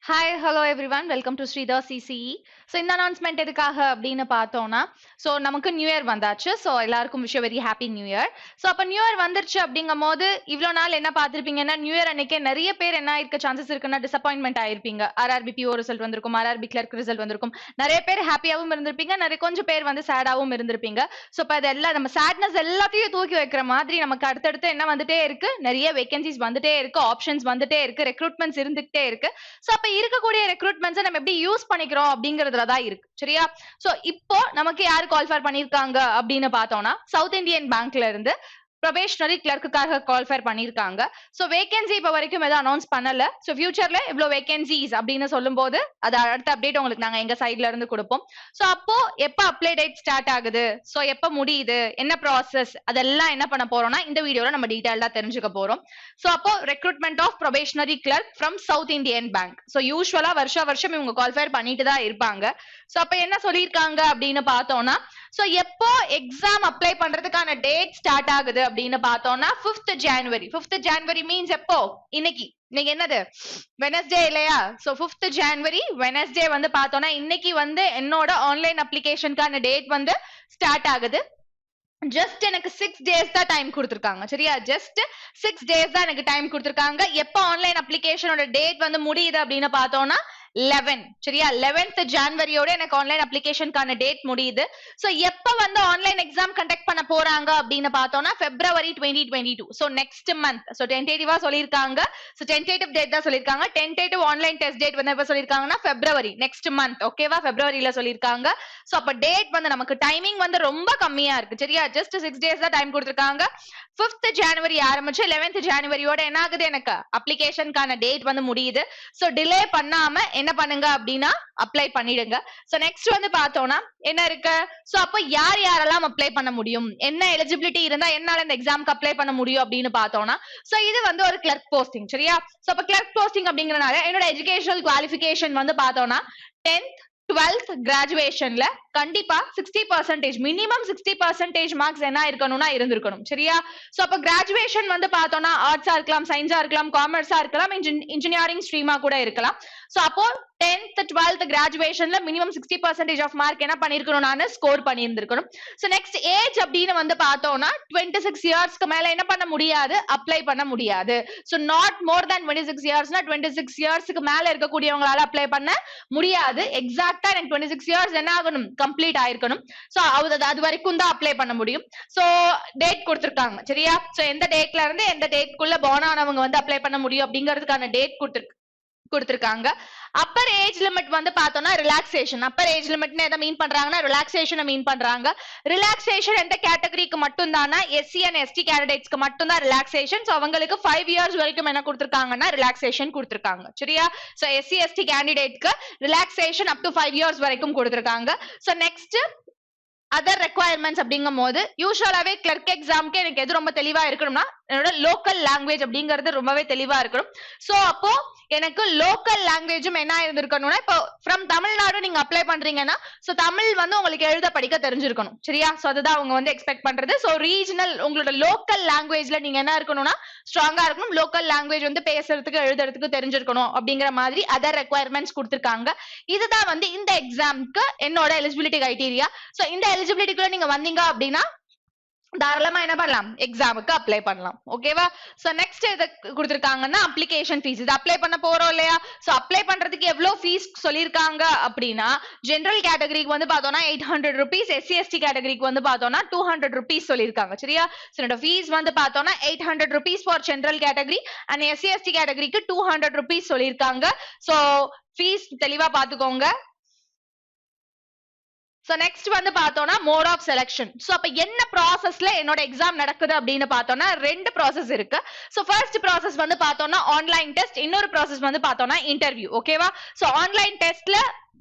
Hi hello everyone welcome to Sridhar CCE. So இந்த announcement எதுக்காக அப்படின்னு பார்த்தோம்னா, ஸோ நமக்கு நியூ இயர் வந்தாச்சு. ஸோ எல்லாருக்கும் wish very happy new year. So அப்போ நியூ இயர் வந்துருச்சு அப்படிங்கும் போது இவ்வளோ நாள் என்ன பார்த்துருப்பீங்கன்னா, நியூ இயர் அன்னைக்கே நிறைய பேர் என்ன இருக்க சான்சஸ் இருக்குன்னா டிசப்பாயின்மெண்ட் ஆயிருப்பீங்க. ஆர்ஆர்பி பிஓ ரிசல்ட் வந்திருக்கும், ஆர்ஆர்பி கிளர்க் ரிசல்ட் வந்திருக்கும். நிறைய பேர் ஹாப்பியாகவும் இருந்திருப்பீங்க, நிறைய கொஞ்சம் பேர் வந்து சேடாகவும் இருந்திருப்பீங்க. ஸோ இப்போ அதெல்லாம் நம்ம சேட்னஸ் எல்லாத்தையும் தூக்கி வைக்கிற மாதிரி நமக்கு அடுத்தடுத்து என்ன வந்துட்டே இருக்கு, நிறைய வேகன்சிஸ் வந்துட்டே இருக்கு, ஆப்ஷன்ஸ் வந்துட்டே இருக்கு, ரெக்ரூட்மெண்ட்ஸ் இருந்துகிட்டே இருக்கு. ஸோ அப்ப இருக்கக்கூடிய ரெக்ரூட்மெண்ட்ஸை நம்ம எப்படி யூஸ் பண்ணிக்கிறோம் அப்படிங்கறதுல தான் இருக்கு. சரியா? சோ இப்போ நமக்கு யாரு குவாலிஃபை பண்ணிருக்காங்க அப்படின்னு பார்த்தோம்னா, சவுத் இந்தியன் பேங்க்ல இருந்து ப்ரொபேஷனரி கிளர்க்குக்காக குவாலிஃபை பண்ணிருக்காங்க. சோ வேகன்சி இப்ப வரைக்கும் எதுவும் அனௌன்ஸ் பண்ணல. சோ ஃபியூச்சர்ல இவ்வளவு வேகன்சிஸ் அப்படின்னு சொல்லும் போது அது அடுத்த அப்டேட் உங்களுக்கு நாங்க எங்க சைட்ல இருந்து கொடுப்போம். சோ அப்போ எப்ப அப்ளை டேட் ஸ்டார்ட் ஆகுது, சோ எப்ப முடியுது, என்ன ப்ராசஸ், அதெல்லாம் என்ன பண்ண போறோம்னா இந்த வீடியோல நம்ம டீடைல்டா தெரிஞ்சுக்க போறோம். சோ அப்போ recruitment of probationary clerk from South Indian Bank. So யூஸ்வலா வருஷம் இவங்க குவாலிஃபை பண்ணிட்டு தான் இருப்பாங்க. சோ அப்ப என்ன சொல்லியிருக்காங்க அப்படின்னு பார்த்தோம்னா, சோ எப்போ எக்ஸாம் அப்ளை பண்றதுக்கான டேட் ஸ்டார்ட் ஆகுது அப்படின்னு பார்த்தோம்னா 5th January. 5th January means எப்போ? இன்னைக்கு என்னது வெனஸ்டே இல்லையா? சோ 5th January வெனஸ்டே வந்து பார்த்தோம்னா இன்னைக்கு வந்து என்னோட ஆன்லைன் அப்ளிகேஷனுக்கான டேட் வந்து ஸ்டார்ட் ஆகுது. ஜஸ்ட் எனக்கு 6 டேஸ் தான் டைம் கொடுத்துருக்காங்க. சரியா? ஜஸ்ட் 6 டேஸ் தான் எனக்கு டைம் கொடுத்துருக்காங்க. எப்போ ஆன்லைன் அப்ளிகேஷனோட டேட் வந்து முடியுது அப்படின்னு பார்த்தோம்னா 11. சரியா? 11th January-யோட எனக்கு ஆன்லைன் அப்ளிகேஷனுக்கான டேட் முடியுது. சோ எப்ப வந்து ஆன்லைன் எக்ஸாம் கண்டக்ட் பண்ண போறாங்க அப்படின்னு பார்த்தோம்னா February 2022. So next month. So டென்டேட்டிவா சொல்லிருக்காங்க. சோ டென்டேட்டிவ் டேட் தான் சொல்லிருக்காங்க. டென்டேட்டிவ் ஆன்லைன் டெஸ்ட் டேட் வந்து எப்ப சொல்லிருக்காங்கன்னா February நெக்ஸ்ட் மந்த். ஓகேவா? February-ல சொல்லிருக்காங்க. சோ அப்ப டேட் வந்து நமக்கு டைமிங் வந்து ரொம்ப கம்மியா இருக்கு. சரியா? ஜஸ்ட் 6 டேஸ் தான் டைம் கொடுத்திருக்காங்க. 5th January ஆரம்பிச்சு 11th January-யோட என்ன ஆகுது, எனக்கு அப்ளிகேஷனுக்கான டேட் வந்து முடியுது. சோ டிலே பண்ணாம என்ன பண்ணுங்க அப்படின்னா அப்ளை பண்ணிடுங்க. சோ நெக்ஸ்ட் வந்து பார்த்தோம்னா என்ன இருக்கு, சோ அப்ப யார் யாரெல்லாம் அப்ளை பண்ண முடியும், என்ன எலிஜிபிலிட்டி இருந்தா என்னால இந்த எக்ஸாம்க்கு அப்ளை பண்ண முடியும் அப்படின்னு பார்த்தோம்னா, சோ இது வந்து ஒரு கிளர்க் போஸ்டிங். சரியா? சோ அப்ப கிளர்க் போஸ்டிங் அப்படிங்கறனால என்னோட எஜுகேஷனல் குவாலிஃபிகேஷன் வந்து பார்த்தோம்னா 10th 12th கிராஜுவேஷன்ல கண்டிப்பா 60% மினிமம் 60% மார்க்ஸ் என்ன இருக்கணும்னா இருந்திருக்கணும். சரியா? சோ அப்ப கிராஜுவேஷன் வந்து பார்த்தோம்னா ஆர்ட்ஸா இருக்கலாம், சயின்ஸா இருக்கலாம், காமர்ஸா இருக்கலாம், இன்ஜினியரிங் ஸ்ட்ரீமா கூட இருக்கலாம். சோ அப்போ 10th 12th கிராஜுவேஷன்ல minimum 60% of mark என்ன பண்ணிருக்கணும், நான் ஸ்கோர் பண்ணியிருந்திருக்கணும். சோ நெக்ஸ்ட் ஏஜ் அப்படின்னு வந்து பார்த்தோம்னா 26 இயர்ஸ்க்கு மேல என்ன பண்ண முடியாது, அப்ளை பண்ண முடியாது. சோ நாட் மோர் than 26 இயர்ஸ்னா 26 இயர்ஸ்க்கு மேல இருக்கக்கூடியவங்களால அப்ளை பண்ண முடியாது. எக்ஸாக்டா எனக்கு 26 இயர்ஸ் என்ன ஆகணும், கம்ப்ளீட் ஆயிருக்கணும். சோ அது வரைக்கும் தான் அப்ளை பண்ண முடியும். சோ டேட் கொடுத்திருக்காங்க. சரியா? சோ எந்த டேட்ல இருந்து எந்த டேட்குள்ள born ஆனவங்க வந்து அப்ளை பண்ண முடியும் அப்படிங்கிறதுக்கான டேட் கொடுத்திருக்காங்க. அப்பர் ஏஜ் லிமிட் வந்து பார்த்தோம்னா ரிலாக்ஸேஷன். அப்பர் ஏஜ் லிமிட்னு எதை மீன் பண்றாங்கன்னா ரிலாக்ஸேஷனை மீன் பண்றாங்க. ரிலாக்ஸேஷன் எந்த கேட்டகரிக்கு மட்டும் தானா, எஸ்சி அண்ட் எஸ்டி கேண்டிடேட்ஸ்க்கு மட்டும் தான் ரிலாக்ஸேஷன். சோ அவங்களுக்கு 5 இயர்ஸ் வரைக்கும் என்ன கொடுத்திருக்காங்கன்னா ரிலாக்ஸேஷன் கொடுத்திருக்காங்க. சரியா? சோ எஸ்சி எஸ்டி கேண்டிடேட்க்கு ரிலாக்ஸேஷன் அப் டு 5 இயர்ஸ் வரைக்கும் கொடுத்திருக்காங்க. சோ நெக்ஸ்ட் அதர் ரெக்குவயர்மெண்ட்ஸ் அப்படிங்கும் போது யூஸ்வலாவே கிளர்க் எக்ஸாம்க்கு எனக்கு எது ரொம்ப தெளிவா இருக்கணும்னா என்னோட லோக்கல் லாங்குவேஜ் அப்படிங்கிறது ரொம்பவே தெளிவா இருக்கணும். சோ அப்போ எனக்கு லோக்கல் லாங்குவேஜும் என்ன இருந்திருக்கணும்னா, இப்போ ஃப்ரம் தமிழ்நாடு நீங்க அப்ளை பண்றீங்கன்னா சோ தமிழ் வந்து உங்களுக்கு எழுத படிக்க தெரிஞ்சிருக்கணும். சரியா? சோ அதுதான் அவங்க வந்து எக்ஸ்பெக்ட் பண்றது. சோ ரீஜனல் உங்களோட லோக்கல் லாங்குவேஜ்ல நீங்க என்ன இருக்கணும்னா ஸ்ட்ராங்கா இருக்கணும். லோக்கல் லாங்குவேஜ் வந்து பேசுறதுக்கு எழுதுறதுக்கு தெரிஞ்சிருக்கணும் அப்படிங்கிற மாதிரி அதர் ரெக்குவயர்மெண்ட்ஸ் கொடுத்திருக்காங்க. இதுதான் வந்து இந்த எக்ஸாம்க்கு என்னோட எலிஜிபிலிட்டி கிரைட்டீரியா. சோ இந்த எலிஜிபிலிட்டிக்குள்ள நீங்க வந்தீங்க அப்படின்னா தாராளமா என்ன பண்ணலாம், எக்ஸாமுக்கு அப்ளை பண்ணலாம். ஓகேவா? சோ நெக்ஸ்ட் எது கொடுத்திருக்காங்கன்னா அப்ளிகேஷன் ஃபீஸ். இது அப்ளை பண்ண போறோம் இல்லையா? சோ அப்ளை பண்றதுக்கு எவ்வளவு ஃபீஸ் சொல்லிருக்காங்க அப்படின்னா ஜெனரல் கேட்டகரிக்கு வந்து பார்த்தோம்னா 800 rupees, எஸ்சி எஸ்டி கேட்டகரிக்கு வந்து பார்த்தோம்னா 200 rupees சொல்லிருக்காங்க. சரியா? சோ என்னோட ஃபீஸ் வந்து பார்த்தோம்னா 800 rupees for general category and SC ST கேட்டகரிக்கு 200 rupees சொல்லிருக்காங்க. சோ ஃபீஸ் தெளிவா பாத்துக்கோங்க. சோ நெக்ஸ்ட் வந்து பார்த்தோம்னா மோட் ஆஃப் செலக்ஷன். சோ அப்ப என்ன ப்ராசஸ்ல என்னோட எக்ஸாம் நடக்குது அப்படின்னு பார்த்தோம்னா 2 ப்ராசஸ் இருக்கு. சோ ஃபர்ஸ்ட் ப்ராசஸ் வந்து பார்த்தோம்னா ஆன்லைன் டெஸ்ட், இன்னொரு ப்ராசஸ் வந்து பார்த்தோம்னா இன்டர்வியூ. ஓகேவா? சோ ஆன்லைன் டெஸ்ட்ல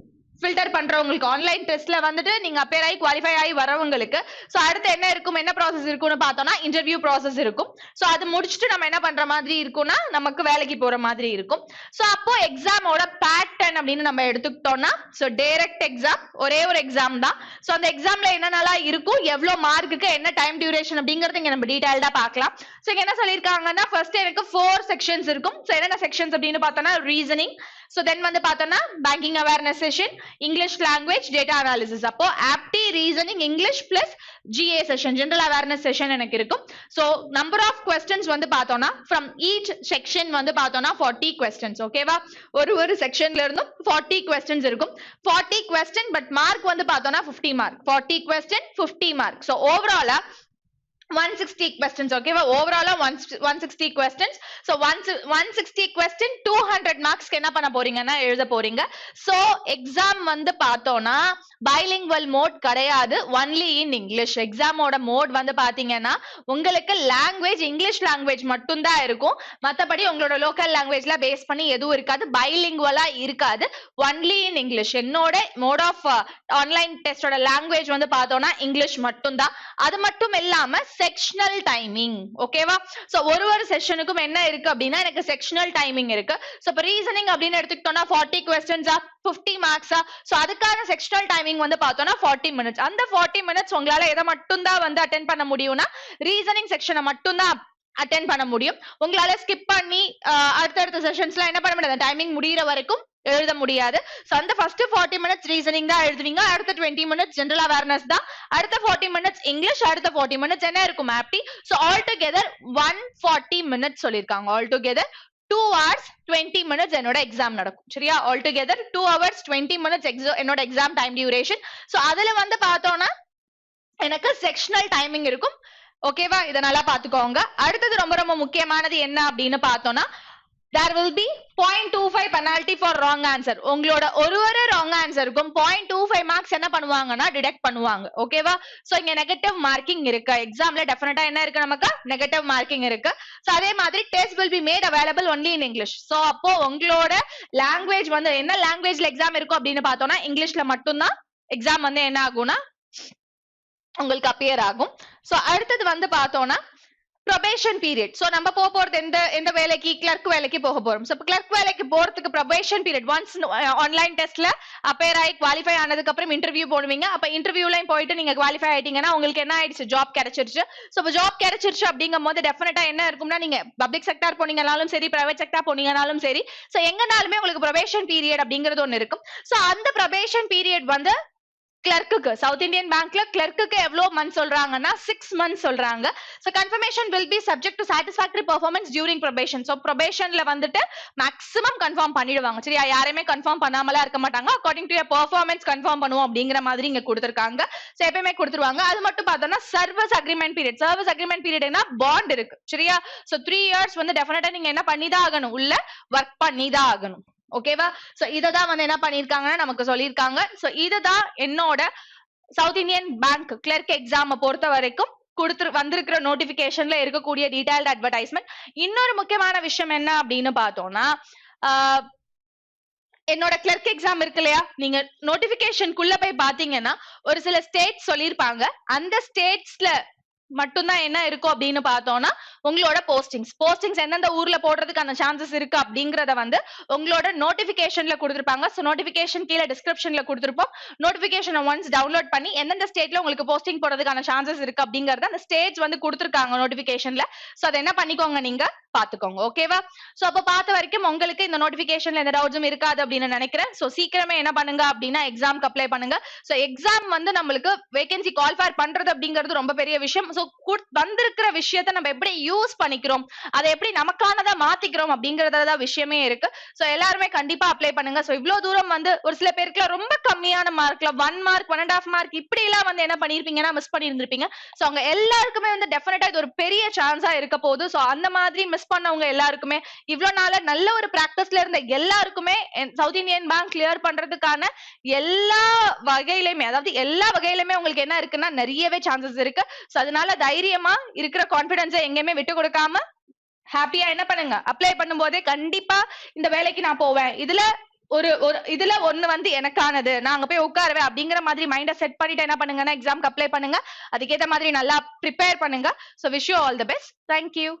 ஃபில்டர் பண்றவங்களுக்கு, ஆன்லைன் டெஸ்ட்ல வந்துட்டு நீங்க அப்பியர் ஆகி குவாலிஃபை ஆகி வரவங்களுக்கு சோ அடுத்து என்ன இருக்கும், என்ன ப்ராசஸ் இருக்கும்னு பார்த்தோம்னா இன்டர்வியூ ப்ராசஸ் இருக்கும். சோ அது முடிச்சுட்டு நம்ம என்ன பண்ற மாதிரி இருக்கும்னா நமக்கு வேலைக்கு போற மாதிரி இருக்கும். சோ அப்போ எக்ஸாமோட பேட்டர்ன் 10 அப்படின்னு நம்ம எடுத்துக்கிட்டோம்னா சோ டைரக்ட் எக்ஸாம் ஒரே ஒரு எக்ஸாம் தான். சோ அந்த எக்ஸாம்ல என்னென்னலாம் இருக்கும், எவ்வளவு மார்க்குக்கு என்ன டைம் டியூரேஷன் அப்படிங்கறது இங்க நம்ம டீடைல்டா பார்க்கலாம். சோ இங்க என்ன சொல்லிருக்காங்கன்னா ஃபர்ஸ்ட் எனக்கு 4 செக்ஷன்ஸ் இருக்கும். சோ என்னென்ன செக்ஷன்ஸ் அப்படின்னு பார்த்தோம்னா ரீசனிங், சோ தென் வந்து பார்த்தோம்னா banking awareness session, English language, data analysis. அப்போ apti, reasoning, English plus GA session, general awareness session எனக்கு இருக்கும். சோ நம்பர் ஆஃப் क्वेश्चंस வந்து பார்த்தோம்னா from each section வந்து பார்த்தோம்னா 40 questions. ஓகேவா, ஒரு செக்ஷன்ல இருந்து 40 questions இருக்கும். 40 question பட் மார்க் வந்து பார்த்தோம்னா 50 மார்க். 40 question 50 mark. சோ ஓவராலா 160 questions. ஓகேவா, ஓவராலா 160 questions. so 160 question 200 marks என்ன பண்ண போறீங்கன்னா எழுத போறீங்க. சோ எக்ஸாம் வந்து பார்த்தோம்னா bilingual மோட் கிடையாது, only in English. எக்ஸாமோட மோட் வந்து பாத்தீங்கன்னா உங்களுக்கு லாங்குவேஜ் இங்கிலீஷ் லாங்குவேஜ் மட்டும் தான் இருக்கும். மத்தபடி உங்களோட லோக்கல் லாங்குவேஜ்ல பேஸ் பண்ணி எதுவும் இருக்காது, பைலிங்குவலா இருக்காது, only in English. என்னோட மோட் ஆஃப் ஆன்லைன் டெஸ்டோட லாங்குவேஜ் வந்து பார்த்தோம்னா இங்கிலீஷ் மட்டும் தான். அது மட்டும் இல்லாம செக்ஷனல் டைமிங். ஓகேவா, சோ ஒரு செஷனுக்கும் என்ன இருக்கு அப்படின்னா எனக்கு செக்ஷனல் டைமிங் இருக்கு. சோ இப்ப ரீசனிங் அப்படின்னு எடுத்துக்கிட்டோம்னா 40 questions 50 மார்க்ஸா. சோ அதுக்கான செக்ஷனல் டைமிங் வந்து பார்த்தோம்னா 40 minutes. அந்த 40 minutes உங்களால எதை மட்டும் தான் வந்து அட்டென்ட் பண்ண முடியும்னா ரீசனிங் செக்ஷனை மட்டும் தான் அட்டென்ட் பண்ண முடியும். உங்களால ஸ்கிப் பண்ணி அடுத்தடுத்த செஷன்ஸ்ல என்ன பண்ண முடியாது, டைமிங் முடியிற வரைக்கும் எழுத முடியாது. சோ அந்த ஃபர்ஸ்ட் 40 minutes ரீசனிங் தான் எழுதுவீங்க, அடுத்த 20 minutes ஜெனரல் அவேர்னஸ் தான், அடுத்த 40 minutes இங்கிலீஷ், அடுத்த 40 minutes என்ன இருக்கும் ஆப்டி. சோ ஆல் டுகெதர் 140 minutes சொல்லிருக்காங்க. ஆல் டுகெதர் 2 hours 20 minutes என்னோட எக்ஸாம் நடக்கும். சரியா, ஆல் டுகெதர் 2 hours 20 minutes என்னோட எக்ஸாம் டைம் டியூரேஷன். சோ அதுல வந்து பார்த்தோம்னா எனக்கு செக்ஷனல் டைமிங் இருக்கும். ஓகேவா, இத நல்லா பாத்துக்கோங்க. அடுத்தது ரொம்ப ரொம்ப முக்கியமானது என்ன அப்படின்னு பார்த்தோம்னா there will be 0.25 penalty for wrong answer. உங்களோட ஒரு wrong answerக்கும் 0.25 marks என்ன பண்ணுவாங்கன்னா டிடக்ட் பண்ணுவாங்க. ஓகேவா, சோ இங்க நெகட்டிவ் மார்க்கிங் இருக்கு. எக்ஸாம்ல டெஃபினட்டா என்ன இருக்கு, நமக்கு நெகட்டிவ் மார்க்கிங் இருக்கு. சோ அதே மாதிரி test will be made available only in English. So அப்போ உங்களோட லாங்குவேஜ் வந்து என்ன லாங்குவேஜ்ல எக்ஸாம் இருக்கும் அப்படின்னு பார்த்தோம்னா இங்கிலீஷ்ல மட்டும்தான் எக்ஸாம் வந்து என்ன ஆகும்னா உங்களுக்கு அப்பியர் ஆகும். சோ அடுத்தது வந்து பார்த்தோம்னா ப்ரொபேஷன் பீரியட். சோ நம்ம போறது எந்த வேலைக்கு, கிளர்க் வேலைக்கு போக போறோம். சோ கிளர்க் வேலைக்கு போறதுக்கு ப்ரொபேஷன் பீரியட் ஒன்ஸ் ஆன்லைன் டெஸ்ட்ல அப்பேர் ஆகி குவாலிஃபை ஆனதுக்கு அப்புறம் இன்டர்வியூ போடுவீங்க. அப்ப இன்டர்வியூலயும் போயிட்டு நீங்க குவாலிஃபை ஆயிட்டீங்கன்னா உங்களுக்கு என்ன ஆயிடுச்சு, ஜாப் கிடைச்சிருச்சு. சோ ஜாப் கிடைச்சிருச்சு அப்படிங்கும் போது டெஃபினட்டா என்ன இருக்கும்னா நீங்க பப்ளிக் செக்டார் போனீங்கனாலும் சரி, பிரைவேட் செக்டார் போனீங்கனாலும் சரி, சோ எங்கனாலுமே உங்களுக்கு ப்ரொபேஷன் பீரியட் அப்படிங்கிறது ஒன்னு இருக்கும். சோ அந்த ப்ரொபேஷன் பீரியட் வந்து கிளர்க்குக்கு சவுத் இந்தியன் பேங்க்ல கிளர்க்குக்கு எவ்வளவு மந்த் சொல்றாங்கன்னா 6 months சொல்றாங்க. So confirmation will be subject to satisfactory performance during probation. So probationல வந்துட்டு மேக்ஸிமம் கன்ஃபார்ம் பண்ணிடுவாங்க. சரியா, யாரையுமே கன்ஃபார்ம் பண்ணாமலாம் இருக்க மாட்டாங்க. According to your performance confirm பண்ணுவோம் அப்படிங்கிற மாதிரி இங்க கொடுத்திருக்காங்க. சோ எப்பவுமே கொடுத்துருவாங்க. அது மட்டும் பார்த்தோம்னா service agreement period. Service agreement பீரியட்னா பாண்ட் இருக்கு. சரியா, சோ 3 years வந்து டெஃபினட்டா நீங்க என்ன பண்ணிதான் ஆகணும், உள்ள ஒர்க் பண்ணிதான் ஆகணும். ஓகேவா, சோ இததான் வந்து என்ன பண்ணிருக்காங்கன்னா நமக்கு சொல்லியிருக்காங்க. சோ இதுதான் என்னோட South Indian Bank clerk exam பொறுத்த வரைக்கும் வந்திருக்கிற நோட்டிபிகேஷன்ல இருக்கக்கூடிய டீடைல்டு அட்வர்டைஸ்மெண்ட். இன்னொரு முக்கியமான விஷயம் என்ன அப்படின்னு பார்த்தோம்னா என்னோட கிளர்க் எக்ஸாம் இருக்கு இல்லையா, நீங்க நோட்டிபிகேஷனுக்குள்ள போய் பாத்தீங்கன்னா ஒரு சில ஸ்டேட்ஸ் சொல்லியிருப்பாங்க. அந்த ஸ்டேட்ஸ்ல மட்டும்தான் என்ன இருக்கும் அப்படின்னு பார்த்தோம்னா உங்களோட போஸ்டிங்ஸ் எந்தெந்த ஊர்ல போடுறதுக்கான சான்சஸ் இருக்கு அப்படிங்கறத வந்து உங்களோட நோட்டிபிகேஷன்ல கொடுத்திருப்பாங்க. சோ நோட்டிபிகேஷன் கீழே டிஸ்கிரிப்ஷன்ல கொடுத்திருப்போம். நோட்டிபிகேஷனை ஒன்ஸ் டவுன்லோட் பண்ணி எந்தெந்த ஸ்டேட்ல உங்களுக்கு போஸ்டிங் போடுறதுக்கான சான்சஸ் இருக்கு அப்படிங்கறத அந்த ஸ்டேட்ஸ் வந்து கொடுத்திருக்காங்க நோட்டிபிகேஷன்ல. சோ அதை என்ன பண்ணிக்கோங்க, நீங்க பாத்துக்கோங்க. ஓகேவா, சோ அப்ப பார்த்த வரைக்கும் உங்களுக்கு இந்த நோட்டிபிகேஷன்ல எந்த டவுட்ஸும் இருக்காது அப்படின்னு நினைக்கிறேன். சோ சீக்கிரமே என்ன பண்ணுங்க அப்படின்னா எக்ஸாம்க்கு அப்ளை பண்ணுங்க. சோ எக்ஸாம் வந்து நம்மளுக்கு வேகன்சி குவாலிஃபை பண்றது அப்படிங்கிறது ரொம்ப பெரிய விஷயம். சோ வந்திருக்கிற விஷயத்தை நம்ம எப்படி யூஸ் பண்ணிக்கிறோம், அதை எப்படி நமக்கானதா மாத்திக்கிறோம் அப்படிங்கறத விஷயமே இருக்கு. சோ எல்லாருமே கண்டிப்பா அப்ளை பண்ணுங்க. சோ இவ்வளவு தூரம் வந்து ஒரு சில பேருக்கு ரொம்ப கம்மியான மார்க்ல 1 மார்க் 1.5 மார்க் இப்படி எல்லாம் வந்து என்ன பண்ணிருப்பீங்கன்னா மிஸ் பண்ணி இருந்திருப்பீங்க. சோ அவங்க எல்லாருக்குமே வந்து டெஃபினட்டா இது ஒரு பெரிய சான்ஸா இருக்க போகுது. சோ அந்த மாதிரி மிஸ் பண்ணவங்க எல்லாருக்குமே இவ்வளவு நாள நல்ல ஒரு பிராக்டிஸ்ல இருந்த எல்லாருக்குமே சவுத் இந்தியன் பேங்க் கிளியர் பண்றதுக்கான எல்லா வகையிலுமே, அதாவது எல்லா வகையிலுமே உங்களுக்கு என்ன இருக்குன்னா நிறையவே சான்சஸ் இருக்கு. சோ அதனால தைரியமா இருக்கிற கான்பிடன்ஸை எங்கேயுமே விட்டு கொடுக்காம ஹாப்பியா என்ன பண்ணுங்க, அப்ளை பண்ணும் போதே கண்டிப்பா இந்த வேலைக்கு நான் போவேன், இதுல ஒண்ணு வந்து எனக்கானது, நான் அங்க போய் உட்காருவேன் அப்படிங்கிற மாதிரி மைண்ட செட் பண்ணிட்டு என்ன பண்ணுங்கன்னா எக்ஸாம்க்கு அப்ளை பண்ணுங்க. அதுக்கேற்ற மாதிரி நல்லா ப்ரிப்பேர் பண்ணுங்க. So wish you all the best. Thank you.